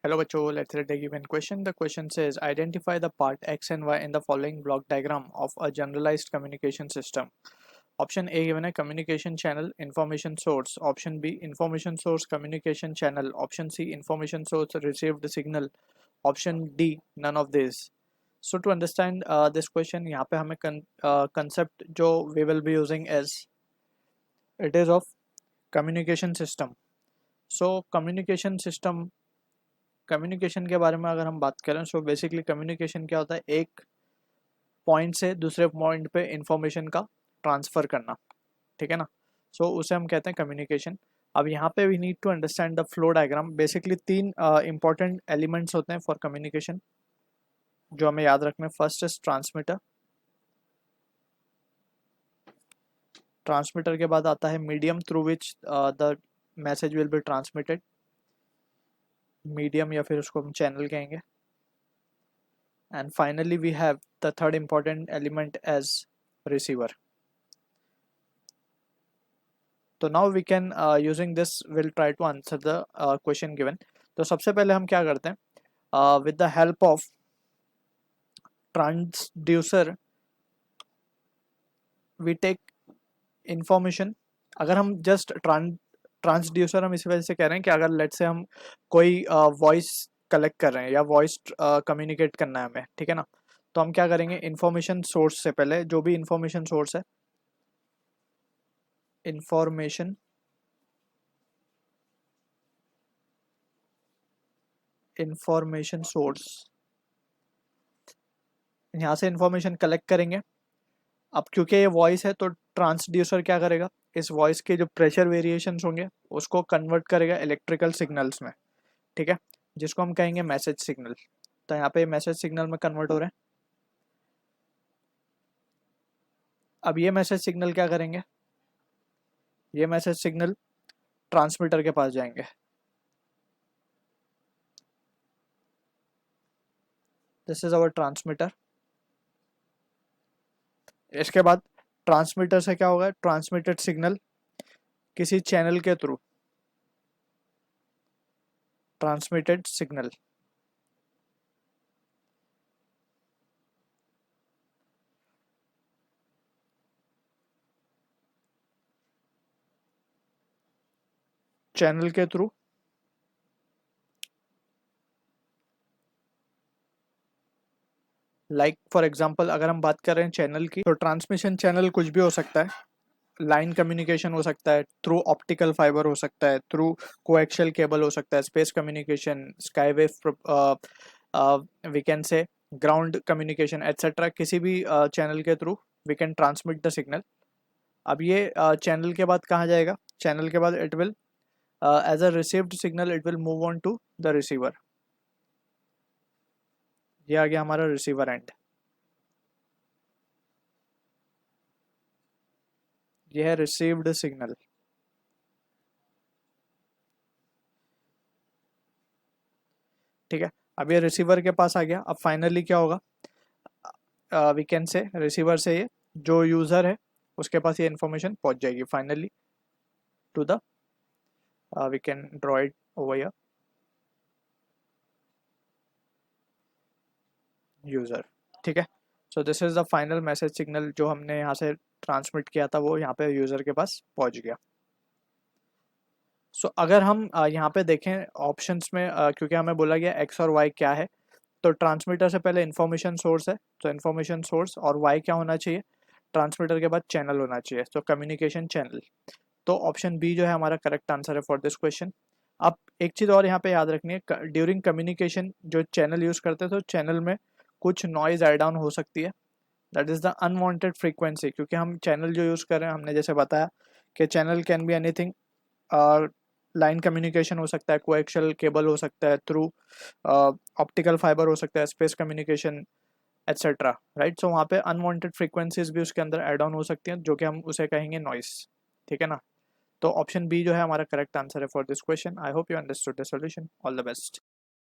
Hello बच्चों, let's read the given question. The question says identify the part x and y in the following block diagram of a generalized communication system. Option A given है communication channel information source. Option B information source communication channel. Option C information source received signal. Option D none of these. So to understand this question, यहाँ पे हमें concept जो we will be using is it is of communication system. So communication के बारे में अगर हम बात करें सो बेसिकली कम्युनिकेशन क्या होता है, एक पॉइंट से दूसरे पॉइंट पे इंफॉर्मेशन का ट्रांसफ़र करना, ठीक है ना. सो उसे हम कहते हैं कम्युनिकेशन. अब यहाँ पे we need to understand the flow diagram. Basically तीन इंपॉर्टेंट एलिमेंट्स होते हैं फॉर कम्युनिकेशन जो हमें याद रखना है. First is transmitter. ट्रांसमीटर के बाद आता है medium through which the message will be transmitted. Medium या फिर उसको हम चैनल कहेंगे. And finally we have the third important element as receiver. So now we can using this we'll try to answer the question given. तो सबसे पहले हम क्या करते हैं, with the help of transducer we take information. अगर हम just transducer हम इसी वजह से कह रहे हैं कि अगर लेट से हम कोई वॉइस कलेक्ट कर रहे हैं या वॉइस कम्युनिकेट करना है हमें, ठीक है ना, तो हम क्या करेंगे, इंफॉर्मेशन सोर्स से पहले जो भी इंफॉर्मेशन सोर्स है, इंफॉर्मेशन सोर्स, यहाँ से इंफॉर्मेशन कलेक्ट करेंगे. अब क्योंकि ये वॉइस है तो ट्रांसड्यूसर क्या करेगा, इस वॉइस के जो प्रेशर वेरिएशंस होंगे उसको कन्वर्ट करेगा इलेक्ट्रिकल सिग्नल्स में, ठीक है, जिसको हम कहेंगे मैसेज सिग्नल. तो यहाँ पे मैसेज सिग्नल में कन्वर्ट हो रहे हैं. अब ये मैसेज सिग्नल क्या करेंगे, ये मैसेज सिग्नल ट्रांसमीटर के पास जाएंगे. This is our transmitter. इसके बाद ट्रांसमीटर से क्या होगा, ट्रांसमिटेड सिग्नल किसी चैनल के थ्रू, ट्रांसमिटेड सिग्नल चैनल के थ्रू लाइक फॉर एग्जांपल अगर हम बात कर रहे हैं चैनल की, तो ट्रांसमिशन चैनल कुछ भी हो सकता है. लाइन कम्युनिकेशन हो सकता है, थ्रू ऑप्टिकल फाइबर हो सकता है, थ्रू कोएक्शियल केबल हो सकता है, space communication, skywave, we can say ground communication etcetera. किसी भी चैनल के through we can transmit the signal. अब ये चैनल के बाद कहाँ जाएगा, चैनल के बाद it will as a received signal it will move on to the receiver. ये आ गया हमारा रिसीवर एंड. ये है रिसीव्ड सिग्नल. ठीक है, अब ये रिसीवर के पास आ गया. अब फाइनली क्या होगा, वी कैन से रिसीवर से ये जो यूज़र है उसके पास ये इन्फॉर्मेशन पहुंच जाएगी finally to the, we can draw it over here, user. ठीक है, so this is the final message signal जो हमने यहाँ से ट्रांसमिट किया था, वो यहाँ पे यूज़र के पास पहुँच गया. सो अगर हम यहाँ पे देखें ऑप्शंस में, क्योंकि हमें बोला गया एक्स और वाई क्या है, तो ट्रांसमीटर से पहले इन्फॉर्मेशन सोर्स है, तो इन्फॉर्मेशन सोर्स, और वाई क्या होना चाहिए, ट्रांसमीटर के बाद चैनल होना चाहिए, तो कम्युनिकेशन चैनल. तो ऑप्शन बी जो है हमारा करेक्ट आंसर है फॉर दिस क्वेश्चन. अब एक चीज़ और यहाँ पे याद रखनी है, ड्यूरिंग कम्युनिकेशन जो चैनल यूज़ करते हैं तो चैनल में कुछ नॉइज़ ऐड डाउन हो सकती है, that is the unwanted frequency. क्योंकि हम चैनल जो यूज़ कर रहे हैं, हमने जैसे बताया कि channel can be anything, line communication हो सकता है, कोएक्शियल केबल हो सकता है, थ्रू ऑप्टिकल फाइबर हो सकता है, स्पेस कम्युनिकेशन एट्सेट्रा, राइट. सो वहाँ पे अनवांटेड फ्रीक्वेंसीज भी उसके अंदर ऐड ऑन हो सकती हैं जो कि हम उसे कहेंगे नॉइस, ठीक है ना. तो ऑप्शन बी जो है हमारा करेक्ट आंसर है for this question. I hope you understood the solution. All the best.